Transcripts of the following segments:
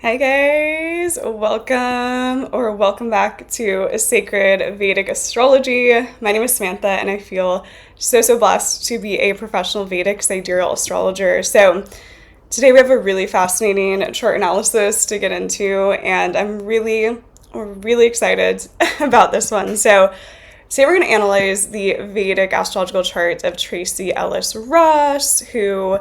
Hi guys, welcome back to Sacred Vedic Astrology. My name is Samantha and I feel so blessed to be a professional Vedic sidereal astrologer. So today we have a really fascinating chart analysis to get into and I'm really excited about this one. So today we're going to analyze the Vedic astrological chart of Tracee Ellis Ross, who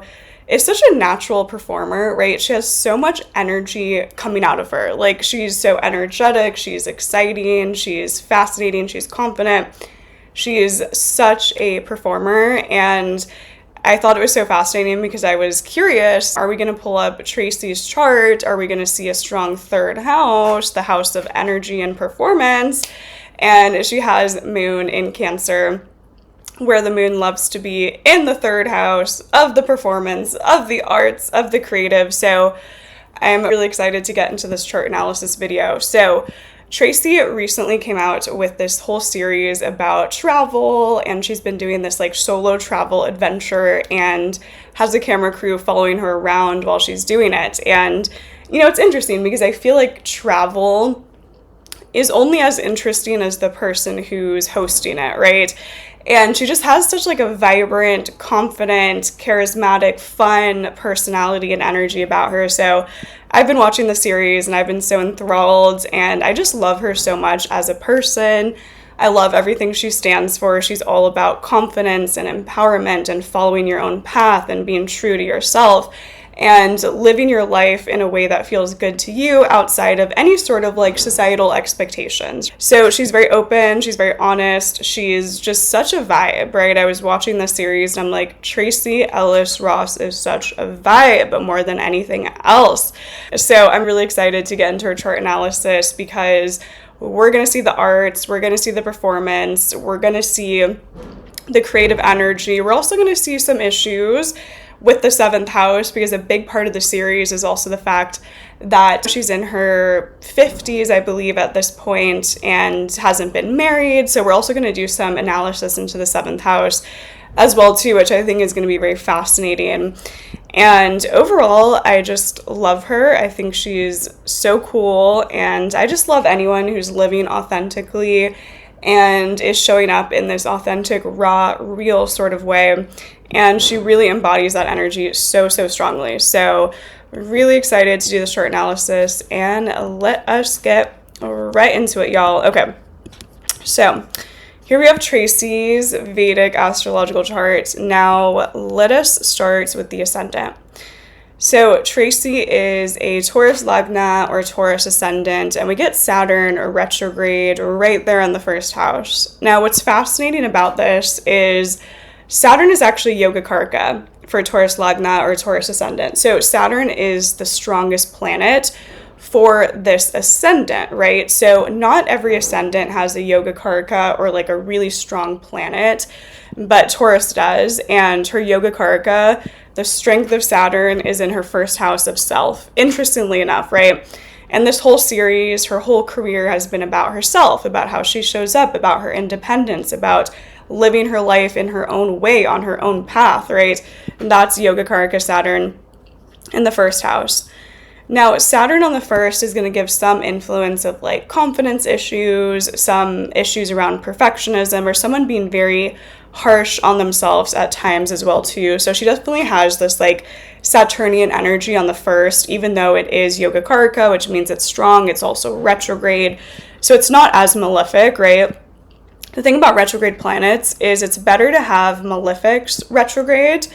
is such a natural performer, right? She has so much energy coming out of her. Like, she's so energetic, she's exciting, she's fascinating, she's confident. She is such a performer, and I thought it was so fascinating because I was curious, are we going to pull up Tracee's chart? Are we going to see a strong third house, the house of energy and performance? And she has moon in Cancer, where the moon loves to be in the third house of the performance, of the arts, of the creative. So I'm really excited to get into this chart analysis video. So Tracee recently came out with this whole series about travel, and she's been doing this like solo travel adventure and has a camera crew following her around while she's doing it. And, you know, it's interesting because I feel like travel is only as interesting as the person who's hosting it, right? And she just has such like a vibrant, confident, charismatic, fun personality and energy about her. So I've been watching the series and I've been so enthralled, and I just love her so much as a person. I love everything she stands for. She's all about confidence and empowerment and following your own path and being true to yourself and living your life in a way that feels good to you outside of any sort of like societal expectations. So she's very open, she's very honest, she's just such a vibe, right? I was watching this series and I'm like, Tracee Ellis Ross is such a vibe more than anything else. So I'm really excited to get into her chart analysis because we're going to see the arts, we're going to see the performance, we're going to see the creative energy. We're also going to see some issues with the seventh house, because a big part of the series is also the fact that she's in her 50s, I believe, at this point and hasn't been married. So we're also going to do some analysis into the seventh house as well too, which I think is going to be very fascinating. And overall, I just love her. I think she's so cool, and I just love anyone who's living authentically and is showing up in this authentic, raw, real sort of way. And she really embodies that energy so strongly. So really excited to do this chart analysis, and let us get right into it, y'all. Okay, so here we have Tracee's Vedic astrological chart. Now let us start with the ascendant. So Tracee is a Taurus Lagna or Taurus ascendant, and we get Saturn or retrograde right there in the first house. Now what's fascinating about this is Saturn is actually Yogakaraka for Taurus Lagna or Taurus ascendant. So Saturn is the strongest planet for this ascendant, right? So not every ascendant has a Yogakaraka or like a really strong planet, but Taurus does. And her Yogakaraka, the strength of Saturn, is in her first house of self, interestingly enough, right? And this whole series, her whole career has been about herself, about how she shows up, about her independence, about living her life in her own way, on her own path, right? And that's Yogakaraka Saturn in the first house. Now, Saturn on the first is going to give some influence of like confidence issues, some issues around perfectionism, or someone being very harsh on themselves at times as well too. So she definitely has this like Saturnian energy on the first, even though it is Yogakaraka, which means it's strong. It's also retrograde. So it's not as malefic, right? The thing about retrograde planets is it's better to have malefics retrograde,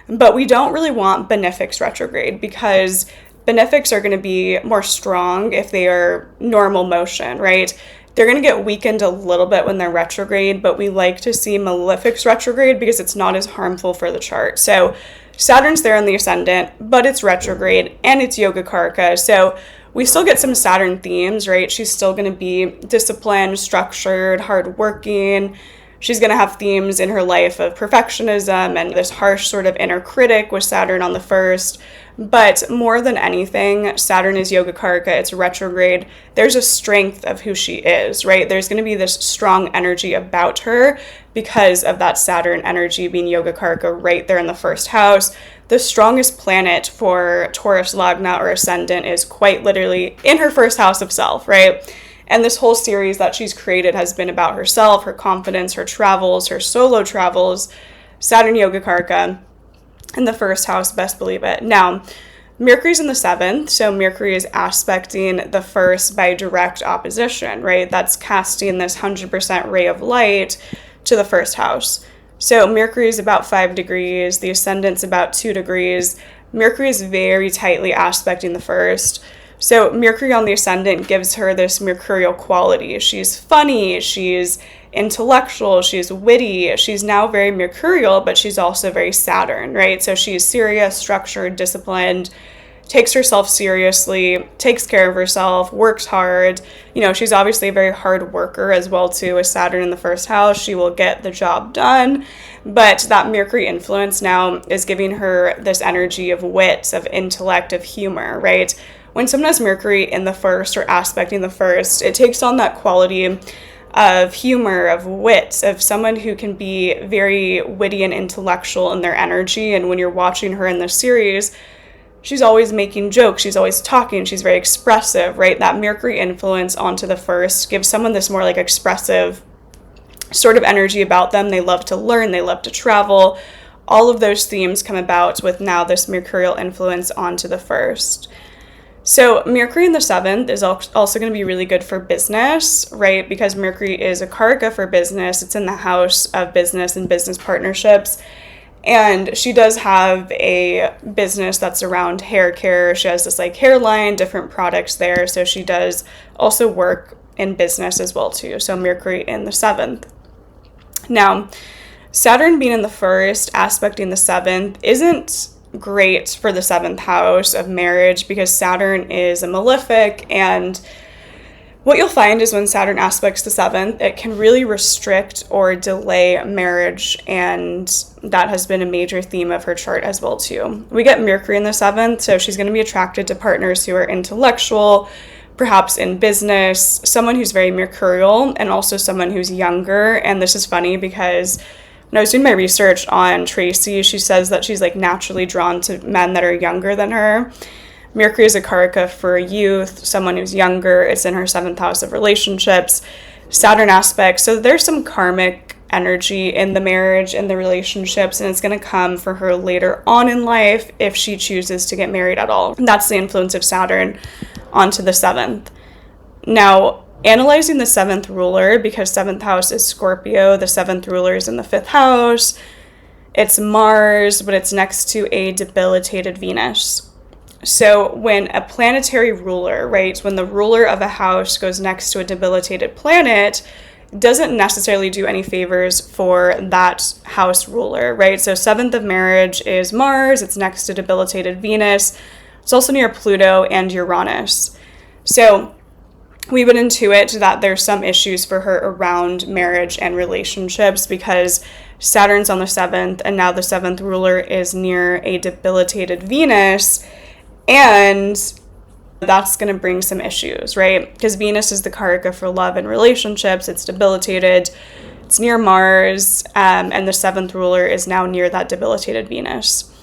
but we don't really want benefics retrograde, because benefics are going to be more strong if they are normal motion, right? They're going to get weakened a little bit when they're retrograde, but we like to see malefics retrograde because it's not as harmful for the chart. So Saturn's there in the ascendant, but it's retrograde and it's Yogakaraka. So we still get some Saturn themes, right? She's still going to be disciplined, structured, hardworking, She's going to have themes in her life of perfectionism and this harsh sort of inner critic with Saturn on the first. But more than anything, Saturn is Yogacaraka, it's retrograde. There's a strength of who she is, right? There's going to be this strong energy about her because of that Saturn energy being Yogacaraka right there in the first house. The strongest planet for Taurus Lagna or Ascendant is quite literally in her first house of self, right? And this whole series that she's created has been about herself, her confidence, her travels, her solo travels, Saturn Yogacaraka in the first house, best believe it. Now, Mercury's in the 7th, so Mercury is aspecting the first by direct opposition, right? That's casting this 100% ray of light to the first house. So Mercury is about 5 degrees, the ascendant's about 2 degrees. Mercury is very tightly aspecting the first. So Mercury on the ascendant gives her this mercurial quality. She's funny, she's intellectual, she's witty, she's now very mercurial, but she's also very Saturn, right? So she's serious, structured, disciplined, takes herself seriously, takes care of herself, works hard. You know, she's obviously a very hard worker as well too. With Saturn in the first house, she will get the job done. But that Mercury influence now is giving her this energy of wit, of intellect, of humor, right? When someone has Mercury in the first or aspecting the first, it takes on that quality of humor, of wit, of someone who can be very witty and intellectual in their energy. And when you're watching her in this series, she's always making jokes, she's always talking, she's very expressive, right? That Mercury influence onto the first gives someone this more like expressive sort of energy about them. They love to learn, they love to travel. All of those themes come about with now this mercurial influence onto the first. So Mercury in the 7th is also going to be really good for business, right? Because Mercury is a karaka for business. It's in the house of business and business partnerships. And she does have a business that's around hair care. She has this like hairline, different products there. So she does also work in business as well too. So Mercury in the 7th. Now, Saturn being in the first, aspecting the 7th, isn't great for the 7th house of marriage because Saturn is a malefic, and what you'll find is when Saturn aspects the 7th, it can really restrict or delay marriage, and that has been a major theme of her chart as well too. We get Mercury in the 7th, so she's going to be attracted to partners who are intellectual, perhaps in business, someone who's very mercurial, and also someone who's younger. And this is funny because when I was doing my research on Tracee, she says that she's like naturally drawn to men that are younger than her. Mercury is a karaka for youth, someone who's younger. It's in her 7th house of relationships. Saturn aspect. So there's some karmic energy in the marriage and the relationships, and it's going to come for her later on in life if she chooses to get married at all. And that's the influence of Saturn onto the 7th. Now, analyzing the 7th ruler, because 7th house is Scorpio, the 7th ruler is in the 5th house. It's Mars, but it's next to a debilitated Venus. So when a planetary ruler, right, when the ruler of a house goes next to a debilitated planet, doesn't necessarily do any favors for that house ruler, right? So 7th of marriage is Mars, it's next to debilitated Venus. It's also near Pluto and Uranus. So we would intuit that there's some issues for her around marriage and relationships because Saturn's on the 7th, and now the 7th ruler is near a debilitated Venus, and that's going to bring some issues, right? Because Venus is the karaka for love and relationships. It's debilitated. It's near Mars, and the 7th ruler is now near that debilitated Venus.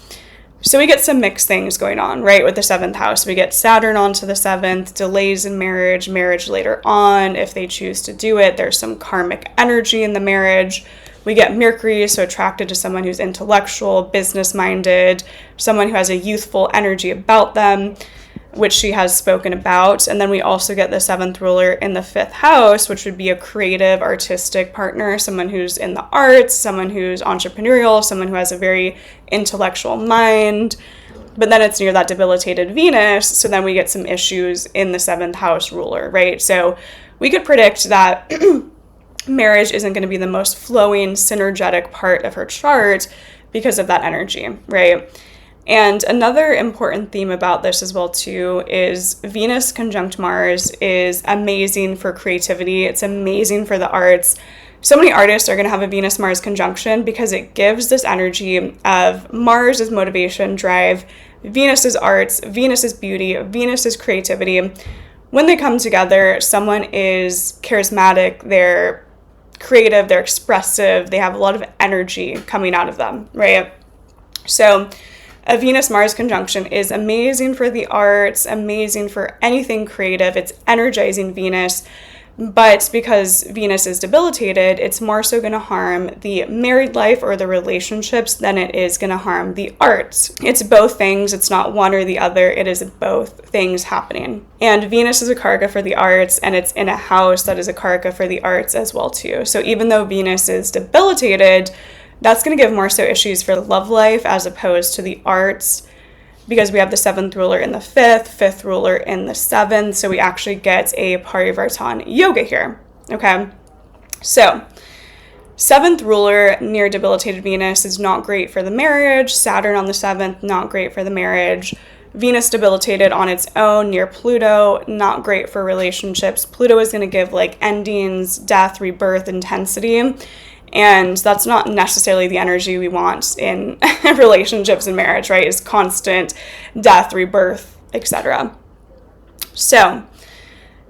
So we get some mixed things going on, right, with the 7th house. We get Saturn onto the 7th, delays in marriage, marriage later on, if they choose to do it. There's some karmic energy in the marriage. We get Mercury, so attracted to someone who's intellectual, business-minded, someone who has a youthful energy about them, which she has spoken about. And then we also get the 7th ruler in the 5th house, which would be a creative, artistic partner, someone who's in the arts, someone who's entrepreneurial, someone who has a very intellectual mind. But then it's near that debilitated Venus, so then we get some issues in the 7th house ruler, right? So we could predict that marriage isn't going to be the most flowing, synergetic part of her chart because of that energy, right? And another important theme about this as well too is Venus conjunct Mars is amazing for creativity. It's amazing for the arts. So many artists are going to have a Venus-Mars conjunction because it gives this energy of Mars is motivation, drive, Venus is arts, Venus is beauty, Venus is creativity. When they come together, someone is charismatic, they're creative, they're expressive, they have a lot of energy coming out of them, right? So a Venus-Mars conjunction is amazing for the arts, amazing for anything creative. It's energizing Venus. But because Venus is debilitated, it's more so going to harm the married life or the relationships than it is going to harm the arts. It's both things. It's not one or the other. It is both things happening. And Venus is a karaka for the arts, and it's in a house that is a karaka for the arts as well too. So even though Venus is debilitated, that's going to give more so issues for the love life as opposed to the arts, because we have the 7th ruler in the 5th ruler in the 7th, so we actually get a Parivartan yoga here, okay? So, 7th ruler near debilitated Venus is not great for the marriage. Saturn on the 7th, not great for the marriage. Venus debilitated on its own near Pluto, not great for relationships. Pluto is going to give like endings, death, rebirth, intensity. And that's not necessarily the energy we want in relationships and marriage, right? Is constant death, rebirth, etc. So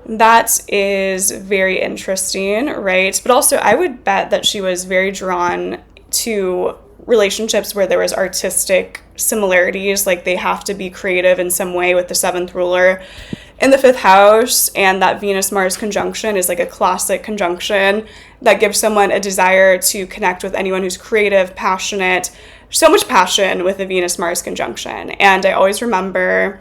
that is very interesting, right? But also I would bet that she was very drawn to relationships where there was artistic similarities, like they have to be creative in some way with the 7th ruler in the 5th house, and that Venus-Mars conjunction is like a classic conjunction that gives someone a desire to connect with anyone who's creative, passionate, so much passion with the Venus-Mars conjunction. And I always remember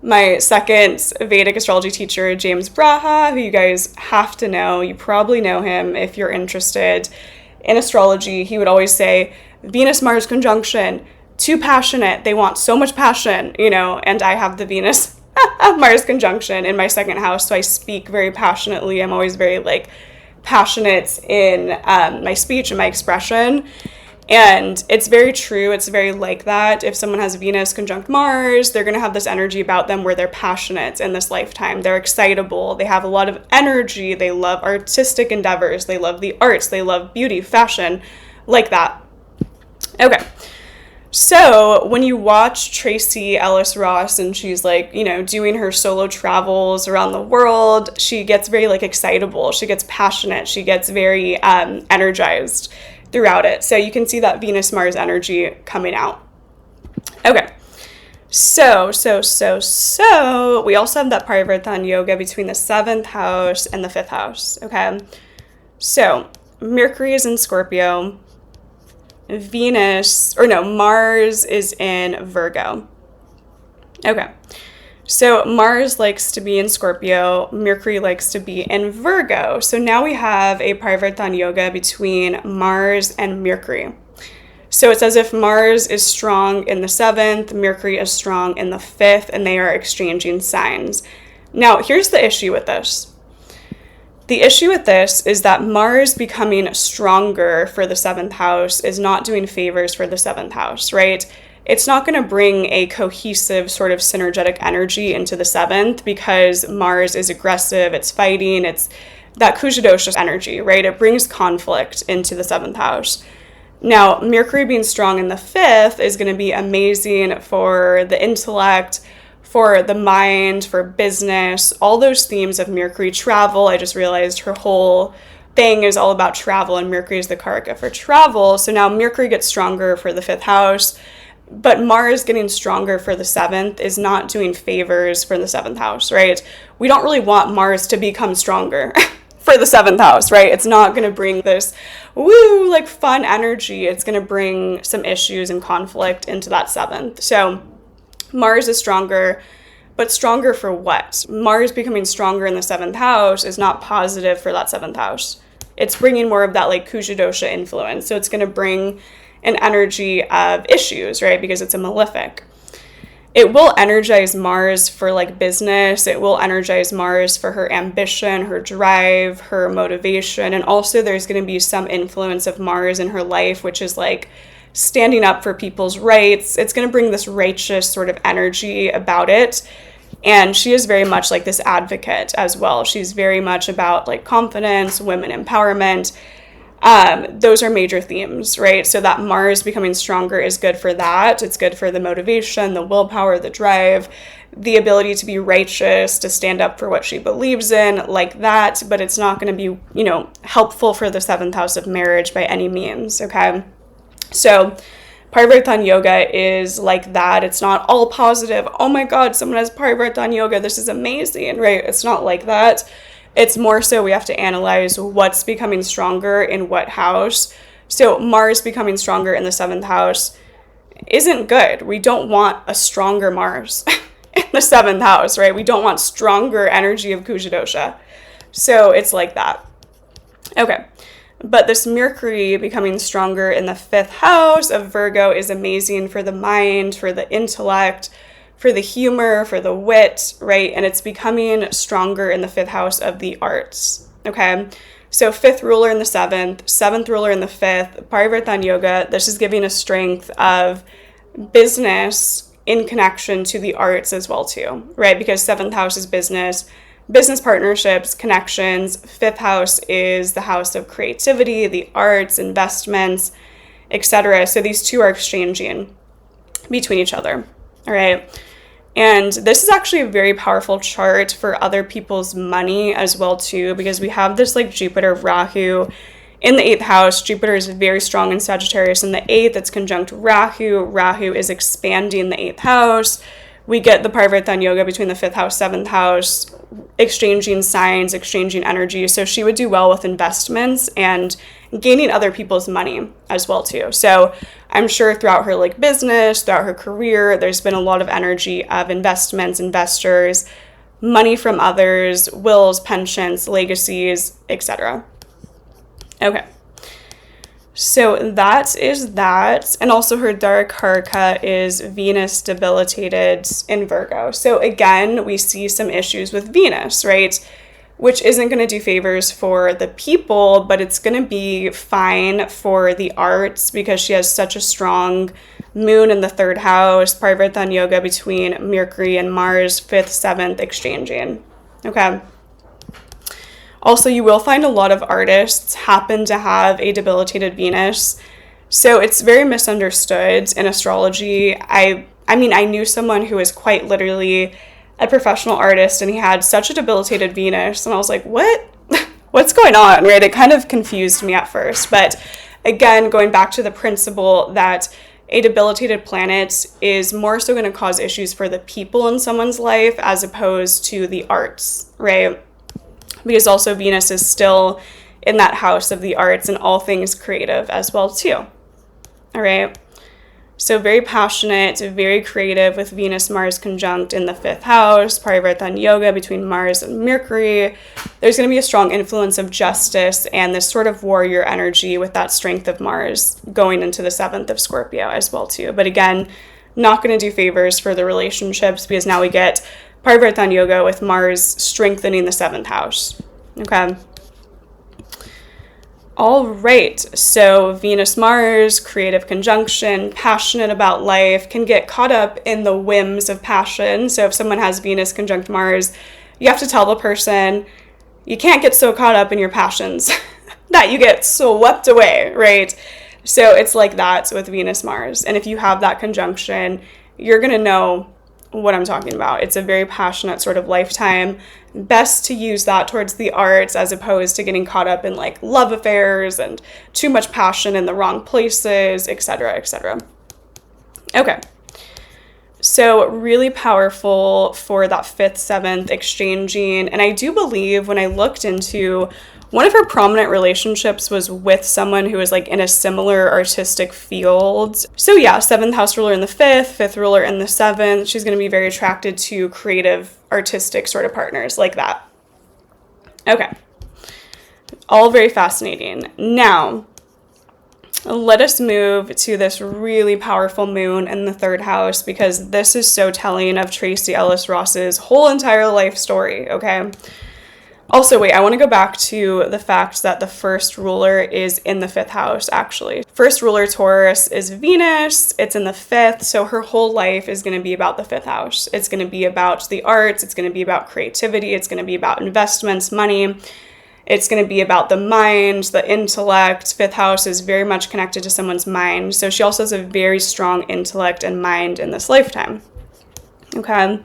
my second Vedic astrology teacher, James Braha, who you guys have to know. You probably know him if you're interested in astrology. He would always say, Venus-Mars conjunction, too passionate. They want so much passion, you know, and I have the Venus-Mars conjunction in my 2nd house, so I speak very passionately. I'm always very, like, passionate in my speech and my expression. And it's very true. It's very like that. If someone has Venus conjunct Mars, they're going to have this energy about them where they're passionate in this lifetime. They're excitable. They have a lot of energy. They love artistic endeavors. They love the arts. They love beauty, fashion, like that. Okay. So when you watch Tracee Ellis Ross and she's like, you know, doing her solo travels around the world, she gets very like excitable. She gets passionate. She gets very energized throughout it. So you can see that Venus-Mars energy coming out. Okay. So we also have that Parivartan yoga between the 7th house and the 5th house. Okay. So Mercury is in Scorpio. Mars is in Virgo. Okay. So Mars likes to be in Scorpio, Mercury likes to be in Virgo. So now we have a Parivartan yoga between Mars and Mercury. So it's as if Mars is strong in the 7th, Mercury is strong in the 5th, and they are exchanging signs. Now, here's the issue with this. The issue with this is that Mars becoming stronger for the 7th house is not doing favors for the 7th house, right? It's not going to bring a cohesive sort of synergetic energy into the 7th because Mars is aggressive, it's fighting, it's that Kuja-dosha energy, right? It brings conflict into the 7th house. Now, Mercury being strong in the 5th is going to be amazing for the intellect, for the mind, for business, all those themes of Mercury. Travel, I just realized her whole thing is all about travel, and Mercury is the karaka for travel. So now Mercury gets stronger for the 5th house, but Mars getting stronger for the 7th is not doing favors for the 7th house, right? We don't really want Mars to become stronger for the 7th house, right? It's not going to bring this woo, like fun energy. It's going to bring some issues and conflict into that 7th. So Mars is stronger, but stronger for what? Mars becoming stronger in the 7th house is not positive for that 7th house. It's bringing more of that like Kuja-dosha influence. So it's going to bring an energy of issues, right? Because it's a malefic. It will energize Mars for like business. It will energize Mars for her ambition, her drive, her motivation. And also there's going to be some influence of Mars in her life, which is like standing up for people's rights. It's going to bring this righteous sort of energy about it. And she is very much like this advocate as well. She's very much about like confidence, women empowerment. Those are major themes, right? So that Mars becoming stronger is good for that. It's good for the motivation, the willpower, the drive, the ability to be righteous, to stand up for what she believes in, like that. But it's not going to be, helpful for the 7th house of marriage by any means, okay? So Parivartan Yoga is like that. It's not all positive. Oh my God, someone has Parivartan Yoga. This is amazing, right? It's not like that. It's more so we have to analyze what's becoming stronger in what house. So Mars becoming stronger in the 7th house isn't good. We don't want a stronger Mars in the 7th house, right? We don't want stronger energy of Kuja dosha. So it's like that. Okay. But this Mercury becoming stronger in the 5th house of Virgo is amazing for the mind, for the intellect, for the humor, for the wit, right? And it's becoming stronger in the 5th house of the arts, okay? So 5th ruler in the 7th, 7th ruler in the 5th, Parivartan Yoga, this is giving a strength of business in connection to the arts as well too, right? Because 7th house is business partnerships, connections. 5th house is the house of creativity, the arts, investments, etc. So these two are exchanging between each other, all right? And this is actually a very powerful chart for other people's money as well too, because we have this like Jupiter Rahu in the 8th house. Jupiter is very strong in Sagittarius in the 8th. It's conjunct Rahu. Rahu is expanding the 8th house. We get the Parivartan Yoga between the 5th house, 7th house, exchanging signs, exchanging energy. So she would do well with investments and gaining other people's money as well too. So I'm sure throughout her like business, throughout her career, there's been a lot of energy of investments, investors, money from others, wills, pensions, legacies, etc. Okay. So that is that. And also her Dara Karaka is Venus debilitated in Virgo. So again, we see some issues with Venus, right? Which isn't going to do favors for the people, but it's going to be fine for the arts because she has such a strong moon in the 3rd house, Parivartan Yoga between Mercury and Mars, 5th, 7th exchanging. Okay. Also, you will find a lot of artists happen to have a debilitated Venus. So it's very misunderstood in astrology. I mean, I knew someone who was quite literally a professional artist and he had such a debilitated Venus. And I was like, what? What's going on, right? It kind of confused me at first. But again, going back to the principle that a debilitated planet is more so going to cause issues for the people in someone's life as opposed to the arts, right? Because also Venus is still in that house of the arts and all things creative as well too. All right. So very passionate, very creative with Venus Mars conjunct in the 5th house, Parivartan Yoga between Mars and Mercury. There's going to be a strong influence of justice and this sort of warrior energy with that strength of Mars going into the 7th of Scorpio as well too. But again, not going to do favors for the relationships because now we get Parivartan Yoga with Mars strengthening the 7th house. Okay. All right. So Venus Mars, creative conjunction, passionate about life, can get caught up in the whims of passion. So if someone has Venus conjunct Mars, you have to tell the person, you can't get so caught up in your passions that you get swept away, right? So it's like that with Venus Mars. And if you have that conjunction, you're going to know what I'm talking about. It's a very passionate sort of lifetime. Best to use that towards the arts as opposed to getting caught up in like love affairs and too much passion in the wrong places, etc., etc. Okay. So really powerful for that 5th, 7th exchanging. And I do believe when I looked into one of her prominent relationships was with someone who was like in a similar artistic field. So yeah, 7th house ruler in the 5th, 5th ruler in the 7th. She's going to be very attracted to creative, artistic sort of partners like that. Okay. All very fascinating. Now, let us move to this really powerful moon in the 3rd house because this is so telling of Tracee Ellis Ross's whole entire life story, okay? Also, wait, I want to go back to the fact that the 1st ruler is in the 5th house, actually. 1st ruler Taurus is Venus. It's in the 5th, so her whole life is going to be about the 5th house. It's going to be about the arts. It's going to be about creativity. It's going to be about investments, money. It's going to be about the mind, the intellect. Fifth house is very much connected to someone's mind. So she also has a very strong intellect and mind in this lifetime. Okay.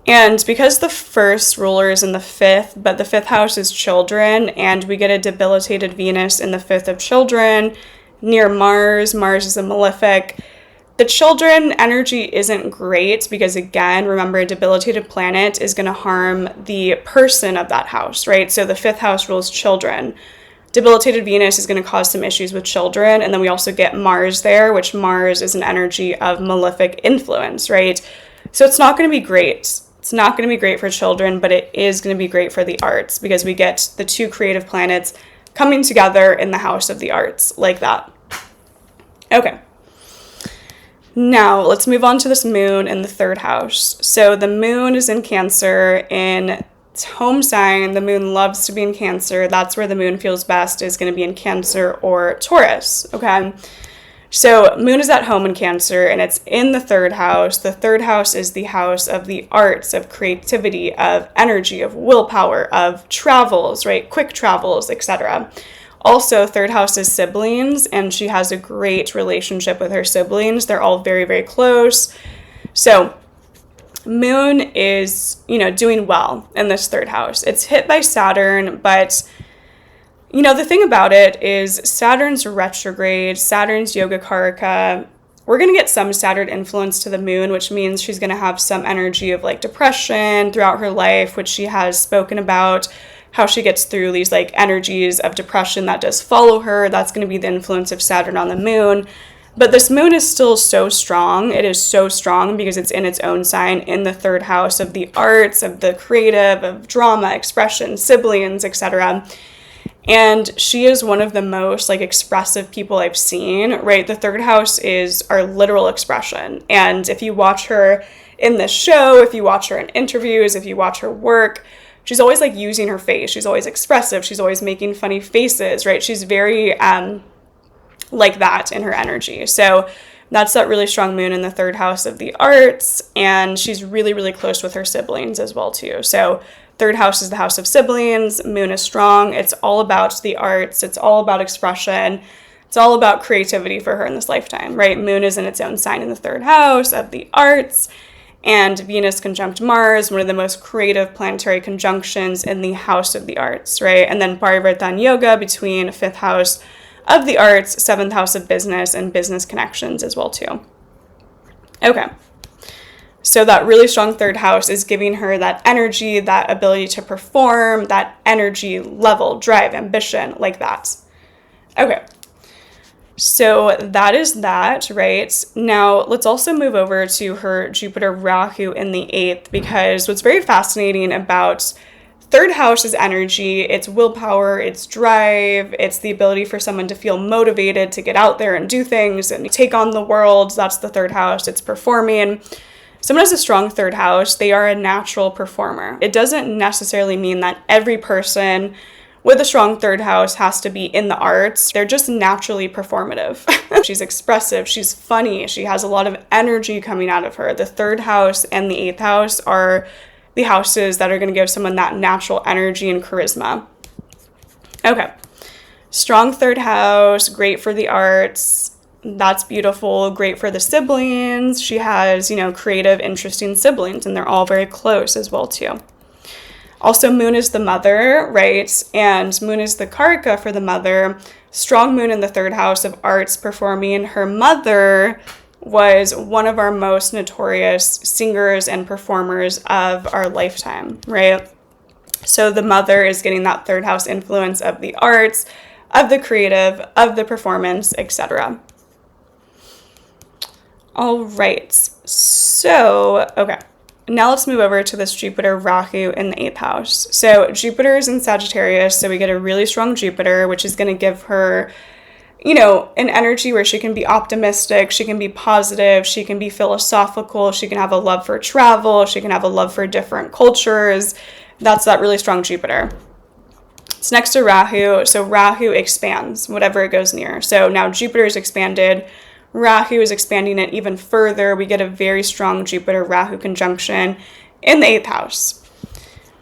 And because the first ruler is in the fifth, but the fifth house is children, and we get a debilitated Venus in the fifth of children near Mars. Mars is a malefic. The children energy isn't great because, again, remember, a debilitated planet is going to harm the person of that house, right? So the fifth house rules children. Debilitated Venus is going to cause some issues with children. And then we also get Mars there, which Mars is an energy of malefic influence, right? So it's not going to be great. It's not going to be great for children, but it is going to be great for the arts because we get the two creative planets coming together in the house of the arts like that. Okay. Now, let's move on to this moon in the third house. So the moon is in Cancer in its home sign. The moon loves to be in Cancer. That's where the moon feels best, is going to be in Cancer or Taurus, okay? So moon is at home in Cancer, and it's in the third house. The third house is the house of the arts, of creativity, of energy, of willpower, of travels, right? Quick travels, etc. Also, third house is siblings, and she has a great relationship with her siblings. They're all very, very close. So moon is, doing well in this third house. It's hit by Saturn, but the thing about it is Saturn's retrograde, Saturn's yoga karaka. We're going to get some Saturn influence to the moon, which means she's going to have some energy of like depression throughout her life, which she has spoken about, how she gets through these like energies of depression that does follow her. That's going to be the influence of Saturn on the moon. But this moon is still so strong. It is so strong because it's in its own sign in the third house of the arts, of the creative, of drama, expression, siblings, etc. And she is one of the most like expressive people I've seen, right? The third house is our literal expression. And if you watch her in this show, if you watch her in interviews, if you watch her work, she's always like using her face. She's always expressive. She's always making funny faces, right? She's very like that in her energy. So that's that really strong moon in the third house of the arts. And she's really, really close with her siblings as well too. So third house is the house of siblings. Moon is strong. It's all about the arts. It's all about expression. It's all about creativity for her in this lifetime, right? Moon is in its own sign in the third house of the arts. And Venus conjunct Mars, one of the most creative planetary conjunctions in the house of the arts, right? And then Parivartan Yoga between fifth house of the arts, seventh house of business, and business connections as well too. Okay. So that really strong third house is giving her that energy, that ability to perform, that energy level, drive, ambition, like that. Okay. So that is that, right? Now, let's also move over to her Jupiter Rahu in the 8th, because what's very fascinating about third house is energy, it's willpower, it's drive, it's the ability for someone to feel motivated to get out there and do things and take on the world. That's the third house, it's performing. Someone has a strong third house, they are a natural performer. It doesn't necessarily mean that every person with a strong third house has to be in the arts. They're just naturally performative. She's expressive, she's funny, she has a lot of energy coming out of her. The third house and the 8th house are the houses that are going to give someone that natural energy and charisma. Okay. Strong third house, great for the arts. That's beautiful. Great for the siblings. She has, creative, interesting siblings, and they're all very close as well, too. Also, moon is the mother, right? And moon is the karaka for the mother. Strong moon in the third house of arts performing. Her mother was one of our most notorious singers and performers of our lifetime, right? So the mother is getting that third house influence of the arts, of the creative, of the performance, etc. All right, so, okay. Now let's move over to this Jupiter Rahu in the 8th house. So Jupiter is in Sagittarius, so we get a really strong Jupiter, which is going to give her, an energy where she can be optimistic, she can be positive, she can be philosophical, she can have a love for travel, she can have a love for different cultures. That's that really strong Jupiter. It's next to Rahu, so Rahu expands whatever it goes near. So now Jupiter is expanded, Rahu is expanding it even further. We get a very strong Jupiter-Rahu conjunction in the 8th house.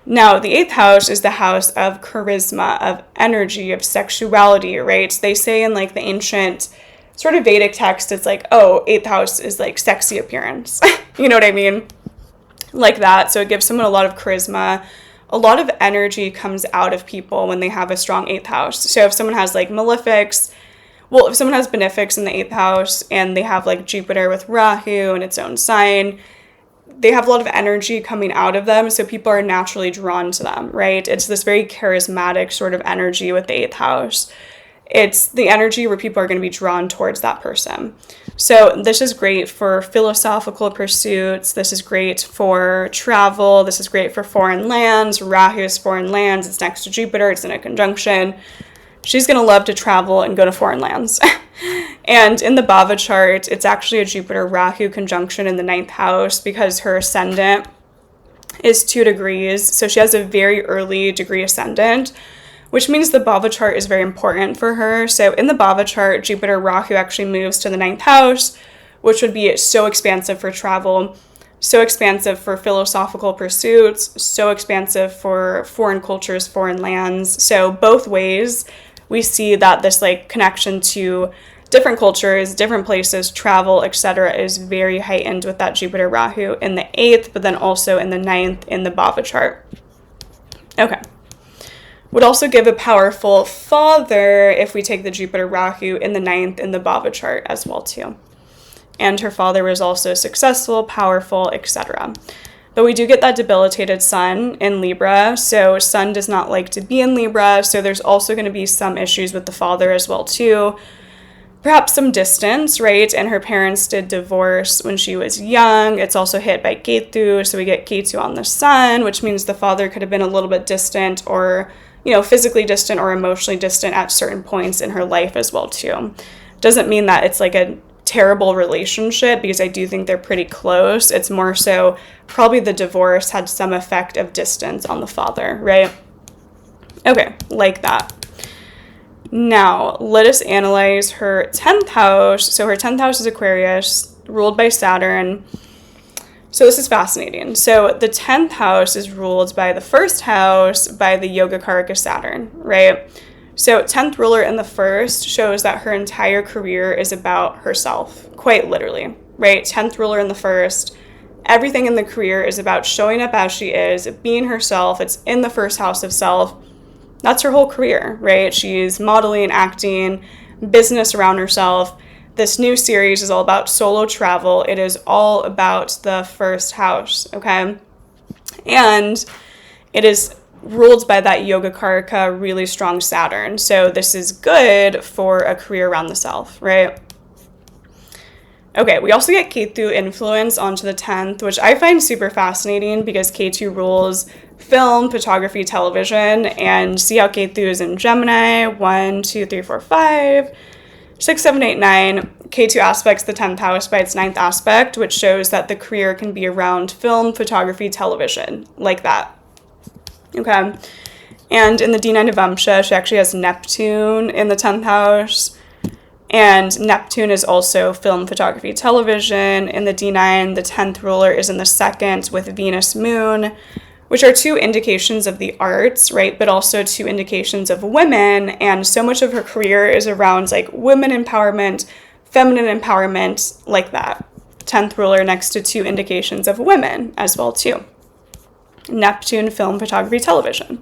Now, the 8th house is the house of charisma, of energy, of sexuality, right? They say in like the ancient sort of Vedic text, it's like, oh, 8th house is like sexy appearance. You know what I mean? Like that. So it gives someone a lot of charisma. A lot of energy comes out of people when they have a strong 8th house. So if someone has like malefics, well, if someone has benefics in the 8th house and they have like Jupiter with Rahu in its own sign, they have a lot of energy coming out of them, so people are naturally drawn to them, right? It's this very charismatic sort of energy with the 8th house. It's the energy where people are going to be drawn towards that person. So this is great for philosophical pursuits. This is great for travel. This is great for foreign lands. Rahu is foreign lands. It's next to Jupiter. It's in a conjunction. She's going to love to travel and go to foreign lands. And in the Bhava chart, it's actually a Jupiter-Rahu conjunction in the 9th house because her ascendant is 2 degrees. So she has a very early degree ascendant, which means the Bhava chart is very important for her. So in the Bhava chart, Jupiter-Rahu actually moves to the 9th house, which would be so expansive for travel, so expansive for philosophical pursuits, so expansive for foreign cultures, foreign lands. So both ways, we see that this like connection to different cultures, different places, travel, etc. is very heightened with that Jupiter Rahu in the 8th, but then also in the 9th in the Bhava chart. Okay. Would also give a powerful father if we take the Jupiter Rahu in the 9th in the Bhava chart as well too. And her father was also successful, powerful, etc. But we do get that debilitated sun in Libra, so sun does not like to be in Libra, so there's also going to be some issues with the father as well too. Perhaps some distance, right? And her parents did divorce when she was young. It's also hit by Ketu, so we get Ketu on the sun, which means the father could have been a little bit distant or, you know, physically distant or emotionally distant at certain points in her life as well too. Doesn't mean that it's like a terrible relationship because I do think they're pretty close. It's more so probably the divorce had some effect of distance on the father, right? Okay, like that. Now, let us analyze her 10th house. So her 10th house is Aquarius, ruled by Saturn. So this is fascinating. So the 10th house is ruled by the first house by the Yogacaraka Saturn, right? So 10th ruler in the first shows that her entire career is about herself, quite literally, right? 10th ruler in the first, everything in the career is about showing up as she is, being herself. It's in the first house of self. That's her whole career, right? She's modeling, acting, business around herself. This new series is all about solo travel. It is all about the first house, okay? And it is ruled by that Yogacaraka, really strong Saturn. So this is good for a career around the self, right? Okay, we also get Ketu influence onto the 10th, which I find super fascinating because Ketu rules film, photography, television, and see how Ketu is in Gemini, 1, 2, 3, 4, 5, 6, 7, 8, 9. Ketu aspects the 10th house by its 9th aspect, which shows that the career can be around film, photography, television, like that. Okay, and in the D9 Navamsha, she actually has Neptune in the 10th house, and Neptune is also film, photography, television. In the D9, the 10th ruler is in the 2nd with Venus, Moon, which are 2 indications of the arts, right, but also 2 indications of women, and so much of her career is around, like, women empowerment, feminine empowerment, like that. 10th ruler next to 2 indications of women as well, too. Neptune, film, photography, television.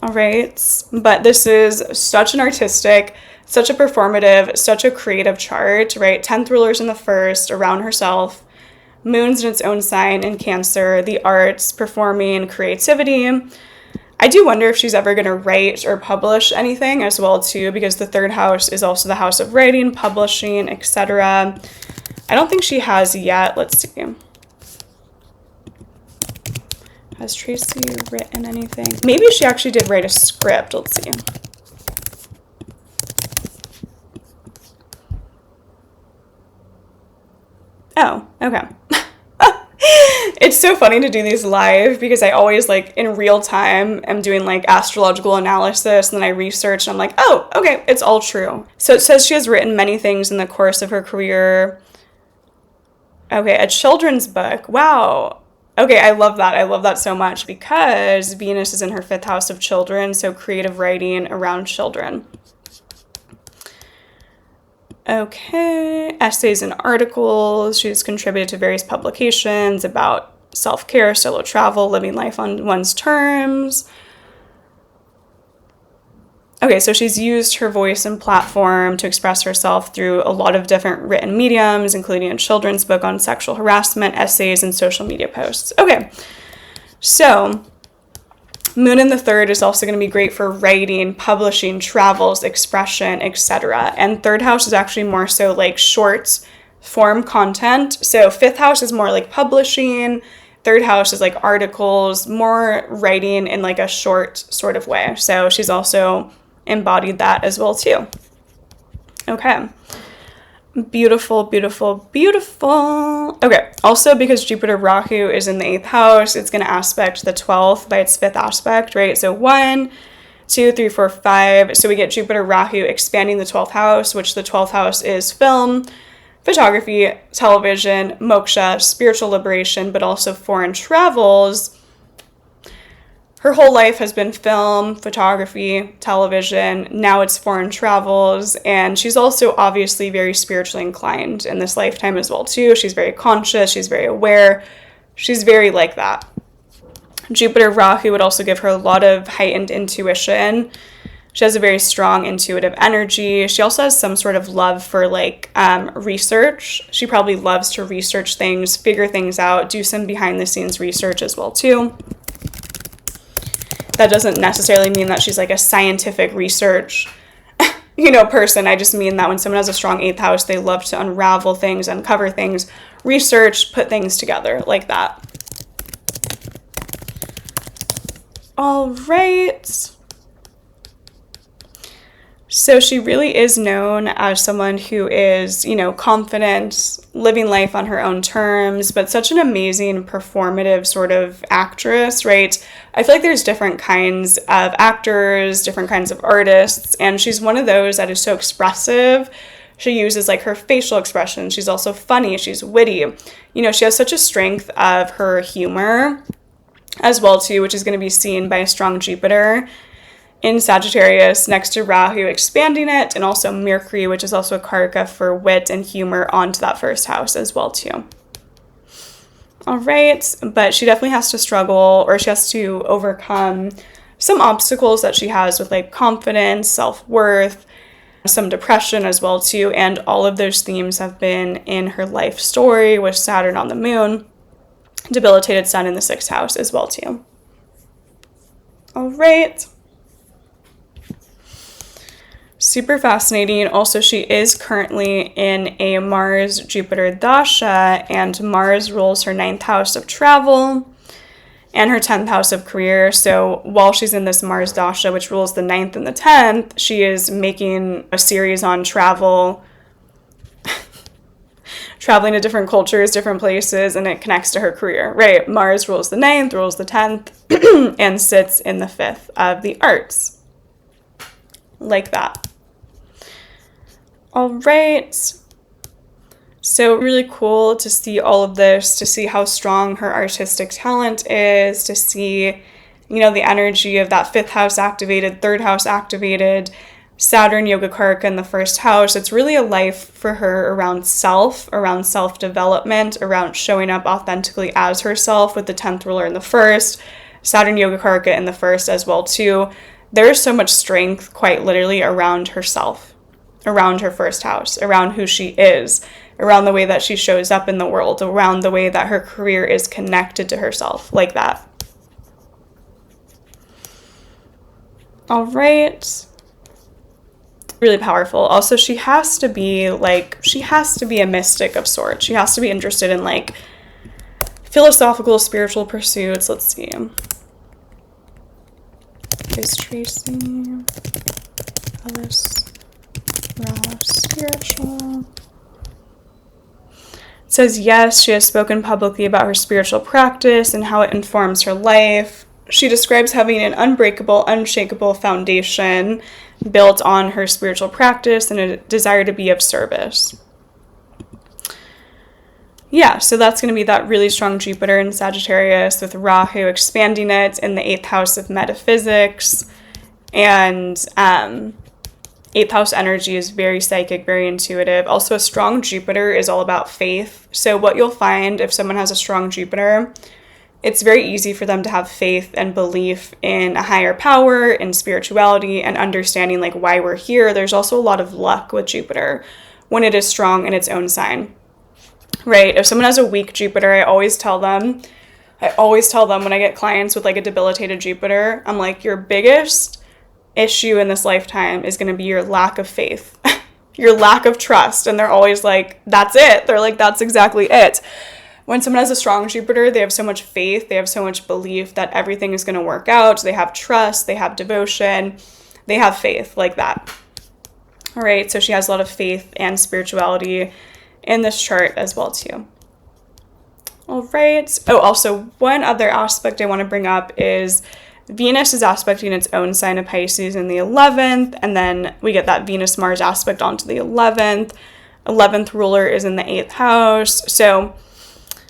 All right, but this is such an artistic, such a performative, such a creative chart, right? 10th ruler's in the first, around herself. Moon's in its own sign in Cancer, the arts, performing, creativity. I do wonder if she's ever going to write or publish anything as well, too, because the 3rd house is also the house of writing, publishing, etc. I don't think she has yet. Let's see. Has Tracee written anything? Maybe she actually did write a script. Let's see. Oh, okay. It's so funny to do these live because I always, like, in real time am doing, like, astrological analysis, and then I research and I'm like, oh, okay, it's all true. So it says she has written many things in the course of her career. Okay, a children's book. Wow. Okay, I love that. I love that so much because Venus is in her 5th house of children, so creative writing around children. Okay, essays and articles. She's contributed to various publications about self-care, solo travel, living life on one's terms. Okay, so she's used her voice and platform to express herself through a lot of different written mediums, including a children's book on sexual harassment, essays, and social media posts. Okay, so Moon in the 3rd is also going to be great for writing, publishing, travels, expression, etc. And 3rd house is actually more so like short form content. So 5th house is more like publishing. 3rd house is like articles, more writing in like a short sort of way. So she's also embodied that as well too. Okay. Beautiful, beautiful, beautiful. Okay. Also, because Jupiter Rahu is in the 8th house, it's going to aspect the 12th by its 5th aspect, right? So 1, 2, 3, 4, 5. So we get Jupiter Rahu expanding the 12th house, which the 12th house is film, photography, television, moksha, spiritual liberation, but also foreign travels. Her whole life has been film, photography, television. Now it's foreign travels. And she's also obviously very spiritually inclined in this lifetime as well, too. She's very conscious. She's very aware. She's very like that. Jupiter Rahu would also give her a lot of heightened intuition. She has a very strong intuitive energy. She also has some sort of love for like research. She probably loves to research things, figure things out, do some behind the scenes research as well, too. That doesn't necessarily mean that she's like a scientific research, person. I just mean that when someone has a strong 8th house, they love to unravel things, uncover things, research, put things together like that. All right. So she really is known as someone who is, confident, living life on her own terms, but such an amazing performative sort of actress, right? I feel like there's different kinds of actors, different kinds of artists, and she's one of those that is so expressive. She uses like her facial expression. She's also funny. She's witty. She has such a strength of her humor as well, too, which is going to be seen by a strong Jupiter in Sagittarius next to Rahu expanding it, and also Mercury, which is also a karaka for wit and humor, onto that 1st house as well too. All right, but she definitely has to struggle, or she has to overcome some obstacles that she has with like confidence, self-worth, some depression as well too, and all of those themes have been in her life story with Saturn on the moon, debilitated Sun in the 6th house as well too. All right. Super fascinating. Also, she is currently in a Mars-Jupiter dasha, and Mars rules her 9th house of travel and her 10th house of career. So while she's in this Mars dasha, which rules the 9th and the 10th, she is making a series on travel, traveling to different cultures, different places, and it connects to her career, right? Mars rules the 9th, rules the 10th, and sits in the 5th of the arts. Like that. All right. So really cool to see all of this, to see how strong her artistic talent is, to see, the energy of that 5th house activated, 3rd house activated, Saturn Yogacaraka in the 1st house. It's really a life for her around self-development, around showing up authentically as herself, with the 10th ruler in the 1st, Saturn Yogacaraka in the 1st as well too. There's so much strength, quite literally, around herself, around her 1st house, around who she is, around the way that she shows up in the world, around the way that her career is connected to herself, like that. All right. Really powerful. Also, she has to be a mystic of sorts. She has to be interested in like philosophical, spiritual pursuits. Let's see. Is Tracee Ellis Ross spiritual? It says yes, she has spoken publicly about her spiritual practice and how it informs her life. She describes having an unbreakable, unshakable foundation built on her spiritual practice and a desire to be of service. Yeah, so that's going to be that really strong Jupiter in Sagittarius with Rahu expanding it in the 8th house of metaphysics. And 8th house energy is very psychic, very intuitive. Also, a strong Jupiter is all about faith. So what you'll find if someone has a strong Jupiter, it's very easy for them to have faith and belief in a higher power, in spirituality, and understanding like why we're here. There's also a lot of luck with Jupiter when it is strong in its own sign, right? If someone has a weak Jupiter, I always tell them when I get clients with like a debilitated Jupiter, I'm like, your biggest issue in this lifetime is going to be your lack of faith, your lack of trust. And they're always like, that's it. They're like, that's exactly it. When someone has a strong Jupiter, they have so much faith, they have so much belief that everything is going to work out. They have trust, they have devotion, they have faith like that. All right, so she has a lot of faith and spirituality in this chart as well too. All right. Oh, also one other aspect I want to bring up is Venus is aspecting its own sign of Pisces in the 11th, and then we get that Venus-Mars aspect onto the 11th. 11th ruler is in the 8th house. So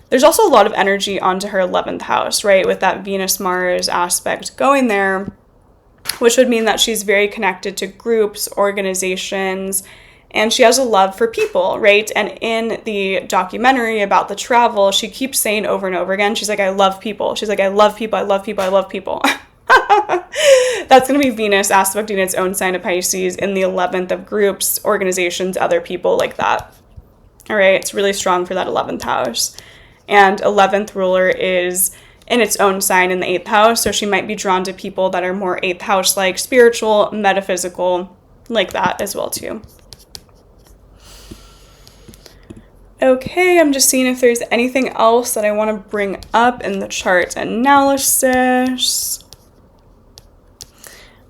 there's also a lot of energy onto her 11th house, right? With that Venus-Mars aspect going there, which would mean that she's very connected to groups, organizations, and she has a love for people, right? And in the documentary about the travel, she keeps saying over and over again, she's like, I love people. She's like, I love people, I love people, I love people. That's going to be Venus aspecting its own sign of Pisces in the 11th of groups, organizations, other people like that. All right, it's really strong for that 11th house. And 11th ruler is in its own sign in the 8th house, so she might be drawn to people that are more 8th house-like, spiritual, metaphysical, like that as well too. Okay, I'm just seeing if there's anything else that I want to bring up in the chart analysis.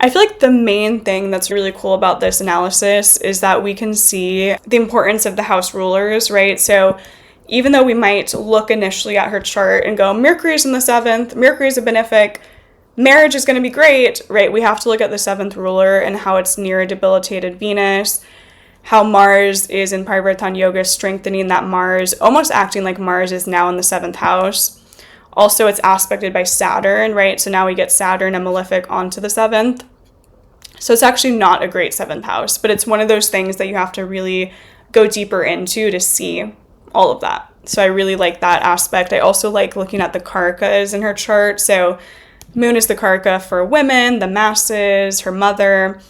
I feel like the main thing that's really cool about this analysis is that we can see the importance of the house rulers, right? So even though we might look initially at her chart and go, Mercury's in the 7th, Mercury's a benefic, marriage is going to be great, right? We have to look at the 7th ruler and how it's near a debilitated Venus, how Mars is in Parivartan Yoga, strengthening that Mars, almost acting like Mars is now in the 7th house. Also, it's aspected by Saturn, right? So now we get Saturn, a malefic, onto the 7th. So it's actually not a great 7th house, but it's one of those things that you have to really go deeper into to see all of that. So I really like that aspect. I also like looking at the karakas in her chart. So Moon is the karaka for women, the masses, her mother.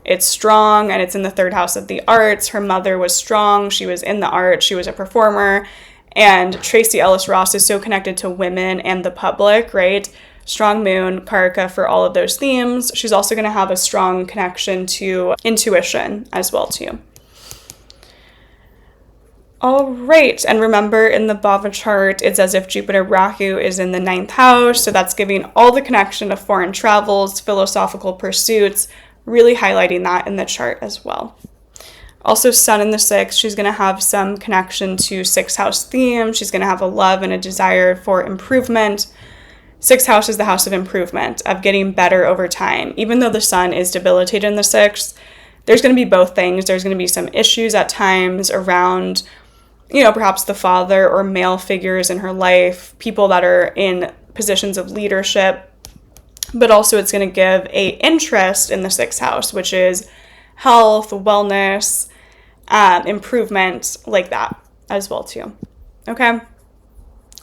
It's strong and it's in the 3rd house of the arts. Her mother was strong. She was in the arts. She was a performer. And Tracee Ellis Ross is so connected to women and the public, right? Strong moon, karaka for all of those themes. She's also going to have a strong connection to intuition as well too. All right, and remember in the Bhava chart, it's as if Jupiter Rahu is in the 9th house, so that's giving all the connection to foreign travels, philosophical pursuits, really highlighting that in the chart as well. Also, Sun in the 6th, she's going to have some connection to 6th house theme. She's going to have a love and a desire for improvement. 6th house is the house of improvement, of getting better over time. Even though the Sun is debilitated in the 6th, there's going to be both things. There's going to be some issues at times around, perhaps the father or male figures in her life, people that are in positions of leadership. But also it's going to give a interest in the 6th house, which is health, wellness, improvement, like that as well too. Okay?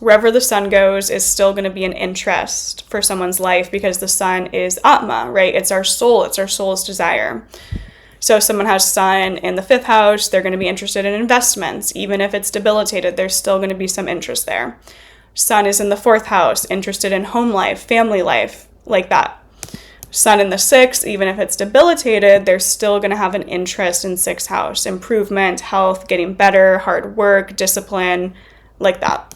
Wherever the sun goes is still going to be an interest for someone's life because the sun is Atma, right? It's our soul. It's our soul's desire. So if someone has sun in the 5th house, they're going to be interested in investments. Even if it's debilitated, there's still going to be some interest there. Sun is in the 4th house, interested in home life, family life, like that. Sun in the 6th, even if it's debilitated, they're still going to have an interest in 6th house, improvement, health, getting better, hard work, discipline, like that.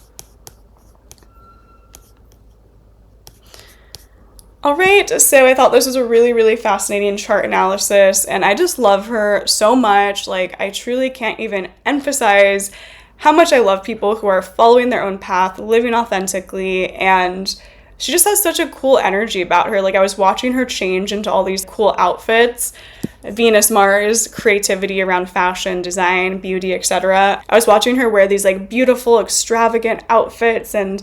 All right, so I thought this was a really, really fascinating chart analysis, and I just love her so much. Like, I truly can't even emphasize how much I love people who are following their own path, living authentically, and she just has such a cool energy about her. Like, I was watching her change into all these cool outfits. Venus, Mars, creativity around fashion, design, beauty, etc. I was watching her wear these like beautiful, extravagant outfits, and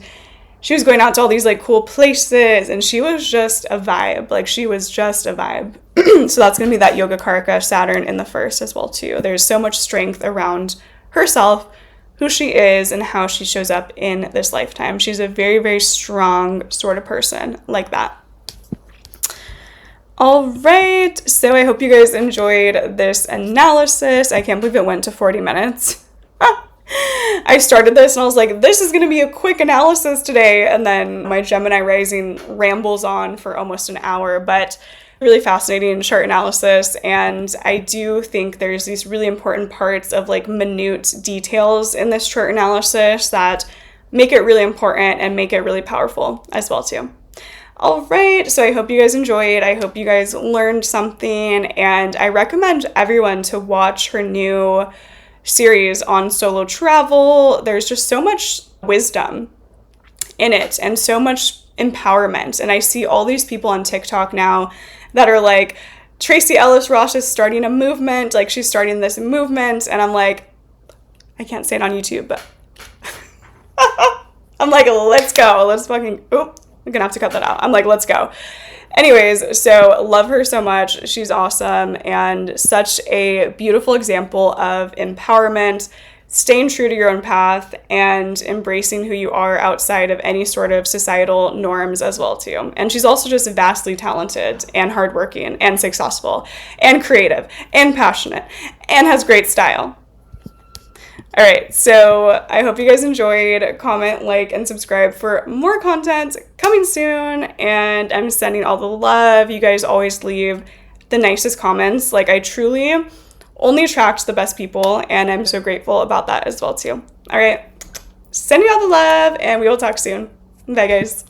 she was going out to all these like cool places, and she was just a vibe. Like, she was just a vibe. So that's going to be that Yoga Karaka Saturn in the first as well too. There's so much strength around herself, who she is, and how she shows up in this lifetime. She's a very, very strong sort of person like that. All right, so I hope you guys enjoyed this analysis. I can't believe it went to 40 minutes. I started this and I was like, this is going to be a quick analysis today. And then my Gemini rising rambles on for almost an hour, but really fascinating chart analysis. And I do think there's these really important parts of like minute details in this chart analysis that make it really important and make it really powerful as well too. All right, so I hope you guys enjoyed. I hope you guys learned something, and I recommend everyone to watch her new series on solo travel. There's just so much wisdom in it and so much empowerment. And I see all these people on TikTok now that are like, Tracee Ellis Ross is starting a movement, like she's starting this movement, and I'm like, I can't say it on YouTube, but I'm like, let's go, let's fucking, oop. I'm gonna have to cut that out. I'm like, let's go. Anyways, so love her so much. She's awesome and such a beautiful example of empowerment, staying true to your own path, and embracing who you are outside of any sort of societal norms as well too. And she's also just vastly talented and hardworking and successful and creative and passionate and has great style. All right, so I hope you guys enjoyed. Comment, like, and subscribe for more content coming soon. And I'm sending all the love. You guys always leave the nicest comments. Like, I truly only attract the best people, and I'm so grateful about that as well too. All right, sending you all the love, and we will talk soon. Bye, guys.